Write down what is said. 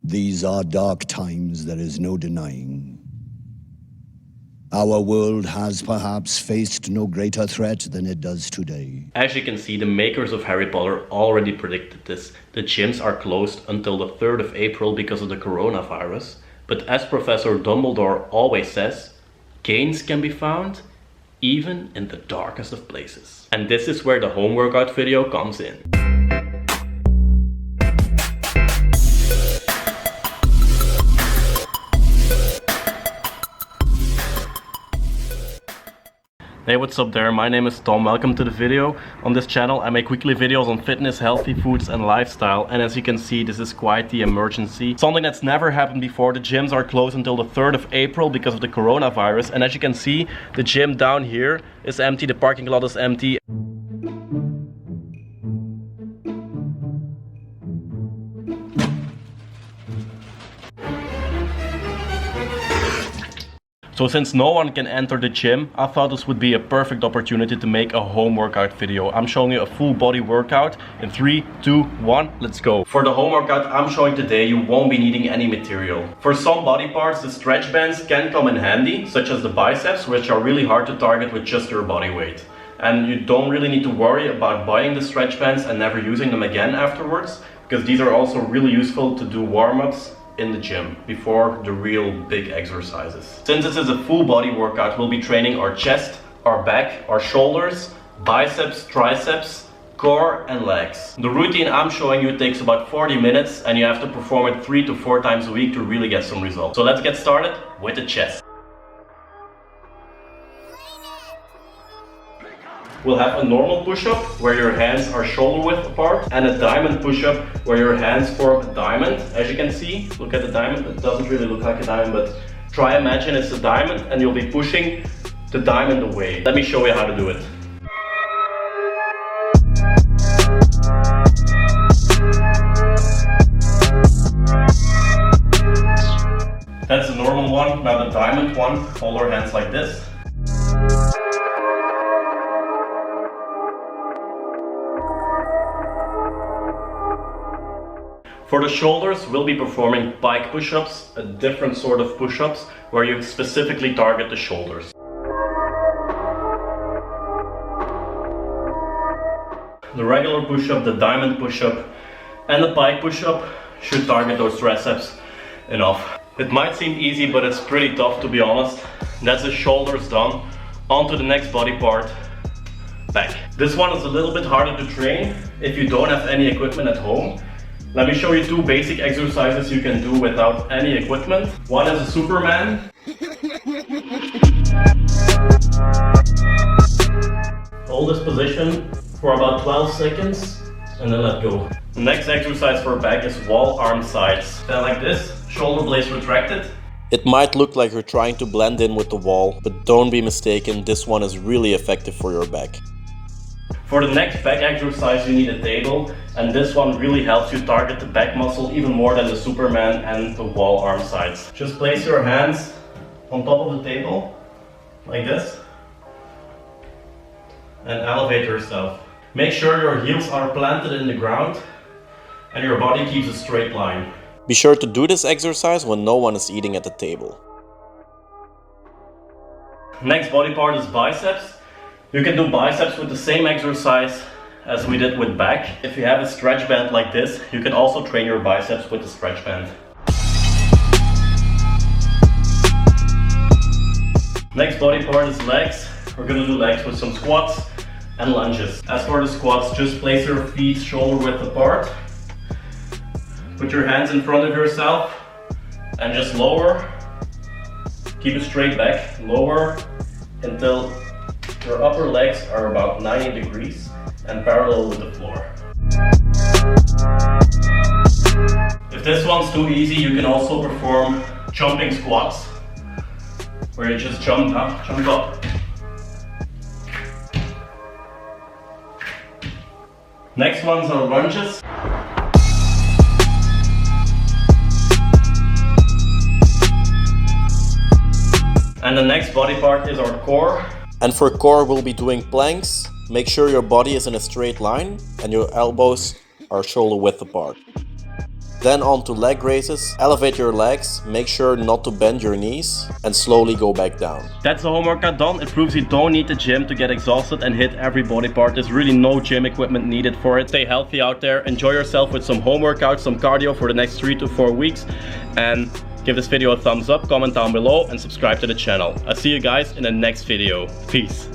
These are dark times, there is no denying. Our world has perhaps faced no greater threat than it does today. As you can see, the makers of Harry Potter already predicted this. The gyms are closed until the 3rd of April because of the coronavirus. But as Professor Dumbledore always says, gains can be found even in the darkest of places. And this is where the home workout video comes in. Hey, what's up there? My name is Tom. Welcome to the video. On this channel I make weekly videos on fitness, healthy foods and lifestyle, and as you can see, this is quite the emergency. Something that's never happened before. The gyms are closed until the 3rd of April because of the coronavirus, and as you can see, the gym down here is empty, the parking lot is empty. So since no one can enter the gym, I thought this would be a perfect opportunity to make a home workout video. I'm showing you a full body workout in 3, 2, 1, let's go. For the home workout I'm showing today, you won't be needing any material. For some body parts, the stretch bands can come in handy, such as the biceps, which are really hard to target with just your body weight. And you don't really need to worry about buying the stretch bands and never using them again afterwards, because these are also really useful to do warm-ups in the gym before the real big exercises. Since this is a full body workout, we'll be training our chest, our back, our shoulders, biceps, triceps, core and legs. The routine I'm showing you takes about 40 minutes and you have to perform it 3 to 4 times a week to really get some results. So let's get started with the chest. We'll have a normal push-up where your hands are shoulder width apart, and a diamond push-up where your hands form a diamond. As you can see, look at the diamond. It doesn't really look like a diamond, but try imagine it's a diamond and you'll be pushing the diamond away. Let me show you how to do it. That's the normal one. Now the diamond one, hold our hands like this. For the shoulders, we'll be performing pike push-ups, a different sort of push-ups where you specifically target the shoulders. The regular push-up, the diamond push-up and the pike push-up should target those triceps enough. It might seem easy, but it's pretty tough, to be honest. That's the shoulders done. On to the next body part, back. This one is a little bit harder to train if you don't have any equipment at home. Let me show you 2 basic exercises you can do without any equipment. One is a Superman. Hold this position for about 12 seconds and then let go. The next exercise for back is wall arm sides. Stand like this, shoulder blades retracted. It might look like you're trying to blend in with the wall, but don't be mistaken, this one is really effective for your back. For the next back exercise you need a table, and this one really helps you target the back muscle even more than the Superman and the wall arm sides. Just place your hands on top of the table, like this, and elevate yourself. Make sure your heels are planted in the ground and your body keeps a straight line. Be sure to do this exercise when no one is eating at the table. Next body part is biceps. You can do biceps with the same exercise as we did with back. If you have a stretch band like this, you can also train your biceps with the stretch band. Next body part is legs. We're gonna do legs with some squats and lunges. As for the squats, just place your feet shoulder width apart. Put your hands in front of yourself and just lower. Keep it straight back, lower until your upper legs are about 90 degrees and parallel with the floor. If this one's too easy, you can also perform jumping squats, where you just jump up. Next ones are lunges. And the next body part is our core. And for core, we'll be doing planks. Make sure your body is in a straight line and your elbows are shoulder width apart. Then on to leg raises. Elevate your legs, make sure not to bend your knees, and slowly go back down. That's the home workout done. It proves you don't need the gym to get exhausted and hit every body part. There's really no gym equipment needed for it. Stay healthy out there. Enjoy yourself with some home workouts, some cardio for the next 3 to 4 weeks. And give this video a thumbs up, comment down below, and subscribe to the channel. I'll see you guys in the next video. Peace.